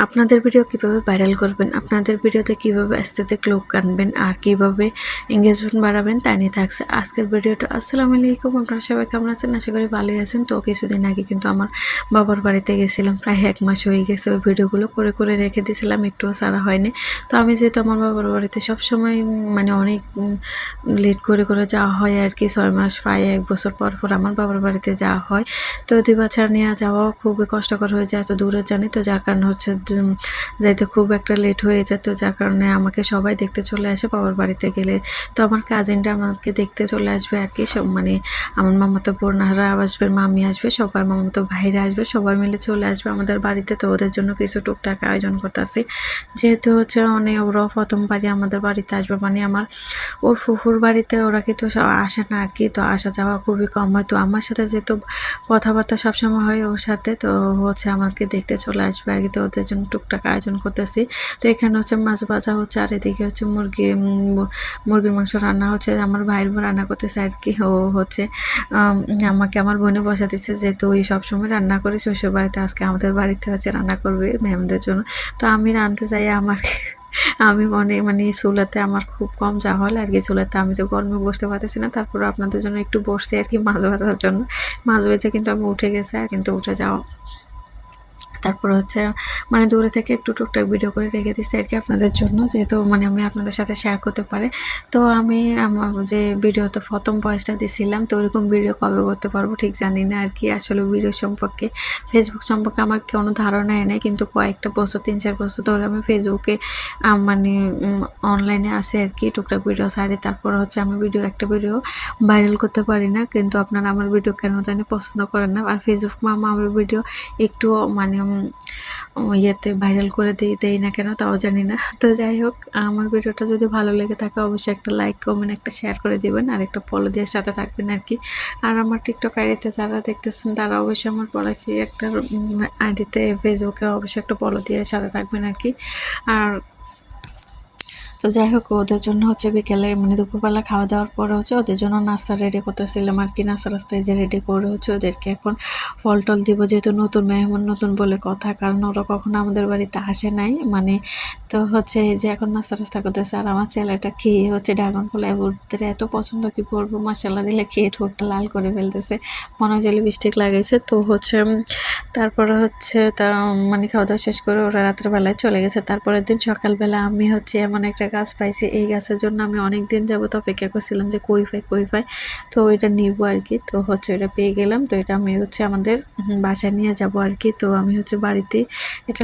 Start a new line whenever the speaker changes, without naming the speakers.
আপনাদের ভিডিও কিভাবে ভাইরাল করবেন, আপনাদের ভিডিওতে কিভাবে অ্যাস্থেটিক লুক আনবেন আর কিভাবে এঙ্গেজমেন্ট বাড়াবেন তাই নিয়ে থাকছে আজকের ভিডিওটা। আসসালামু আলাইকুম, আপনারা সবাই কেমন আছেন? আশা করি ভালোই আছেন। তো কিছুদিন আগে কিন্তু আমার বাবার বাড়িতে গেছিলাম, প্রায় 1 মাস হয়ে গেছে। ওই ভিডিওগুলো করে করে রেখে দিয়েছিলাম, একটুও ছাড়া হয়নি। তো আমি যেহেতু আমার বাবার বাড়িতে সবসময় মানে অনেক লেট করে করে যাওয়া হয় আর কি, 6 মাস প্রায় 1 বছর পর পর আমার বাবার বাড়িতে যাওয়া হয়। তো 2 বছর নিয়ে যাওয়াও খুবই কষ্টকর হয়ে যায়, এত দূরে জানি। তো যার কারণে হচ্ছে যাইতে খুব একটা লেট হয়ে যায়। তো যার কারণে আমাকে সবাই দেখতে চলে আসে বাবার বাড়িতে গেলে। তো আমার কাজিনরা আমাকে দেখতে চলে আসবে আর কি, সব মানে আমার মামাতো বোনরা আসবে, মামি আসবে, সবাই মামাতো ভাইরা আসবে, সবাই মিলে চলে আসবে আমাদের বাড়িতে। তো ওদের জন্য কিছু টুকটাক আয়োজন করতেছি, যেহেতু হচ্ছে ওরাও প্রথমবারই আমাদের বাড়িতে আসবে। মানে আমার ওর ফুফুর বাড়িতে ওরা কিন্তু আসে না আর কি, তো আসা যাওয়া খুবই কম হয়। তো আমার সাথে যেহেতু কথাবার্তা সবসময় হয় ওর সাথে, তো হচ্ছে আমাকে দেখতে চলে আসবে আর কি। তো ওদের জন্য টুকটাক আয়োজন করতেছি। তো এখানে হচ্ছে মাছ ভাজা হচ্ছে, আর এদিকে হচ্ছে মুরগির মাংস রান্না হচ্ছে, আমার ভাইয়ের বোন রান্না করতেছে আর কি। ও হচ্ছে আমাকে আমার বোনে বসা দিচ্ছে, যেহেতু ওই সবসময় রান্না করে শ্বশুর বাড়িতে, আজকে আমাদের বাড়িতে হচ্ছে রান্না করবে ম্যামদের জন্য। তো আমি রাঁধতে যাই, আমি অনেক মানে চুলাতে আমার খুব কম যাওয়া হল আর কি। চুলাতে আমি তো গরমে বসতে পারতেছি না, তারপরে আপনাদের জন্য একটু বসছি আর কি মাছ ভাজার জন্য। মাছ ভেজে কিন্তু আমি উঠে গেছে আর কিন্তু উঠে যাওয়া, তারপর হচ্ছে মানে দূরে থেকে একটু টুকটাক ভিডিও করে রেখে দিচ্ছি আর কি আপনাদের জন্য, যেহেতু মানে আমি আপনাদের সাথে শেয়ার করতে পারি। তো আমি আমার যে ভিডিওতে প্রথম ভয়েসটা দিয়েছিলাম, তো ওরকম ভিডিও কবে করতে পারবো ঠিক জানি না আর কি। আসলে ভিডিও সম্পর্কে, ফেসবুক সম্পর্কে আমার কোনো ধারণাই নেই, কিন্তু কয়েকটা বছর 3-4 বছর ধরে আমি ফেসবুকে মানে অনলাইনে আসে আর কি, টুকটাক ভিডিও ছাড়ি। তারপর হচ্ছে আমি একটা ভিডিও ভাইরাল করতে পারি না, কিন্তু আপনারা আমার ভিডিও কেন জানি পছন্দ করেন না। আর ফেসবুক মামা আমার ভিডিও একটু মানে ইয়েতে ভাইরাল করে দেই না কেন তাও জানি না। তো যাই হোক, আমার ভিডিওটা যদি ভালো লেগে থাকে অবশ্যই একটা লাইক, কমেন্ট, একটা শেয়ার করে দিবেন, আর একটা ফলো দিয়ে সাথে থাকবেন আর কি। আর আমার টিকটক আইডিতে যারা দেখতেছেন তারা অবশ্যই আমার পড়াশি একটা আইডিতে ফেসবুকে অবশ্যই একটা ফলো দিয়ে সাথে থাকবেন আর কি। আর তো যাই হোক, ওদের জন্য হচ্ছে বিকেলে মানে দুপুরবেলা খাওয়া দাওয়ার পরে হচ্ছে ওদের জন্য নাস্তা রেডি করতেছিলাম আর কি। নাস্তা রাস্তায় যে রেডি করে হচ্ছে ওদেরকে এখন ফল টল দিব, যেহেতু নতুন মেহমান নতুন বলে কথা, কারণ ওরা কখনো আমাদের বাড়িতে আসে নাই মানে। তো হচ্ছে এই যে এখন নাস্তা রাস্তা করতেছে, আর আমার ছেলেটা খেয়ে হচ্ছে ড্রাগন ফল ওদের এত পছন্দ, কি বলবো, মশলা দিলে খেয়ে ঠোঁটটা লাল করে ফেলতেছে, মনে হয় যে লিপস্টিক লাগাইছে। তো হচ্ছে তারপরে হচ্ছে তা মানে খাওয়া দাওয়া শেষ করে ওরা রাত্রেবেলায় চলে গেছে। তারপরের দিন সকালবেলা আমি হচ্ছে এমন একটা গাছ পাইছি, এই গাছের জন্য আমি অনেক দিন যাবত অপেক্ষা করছিলাম যে কই পাই। তো ওইটা নিব আর কি। তো হচ্ছে ওইটা পেয়ে গেলাম। তো এটা আমি হচ্ছে আমাদের বাসায় নিয়ে যাব আর কি। তো আমি হচ্ছে বাড়িতে এটা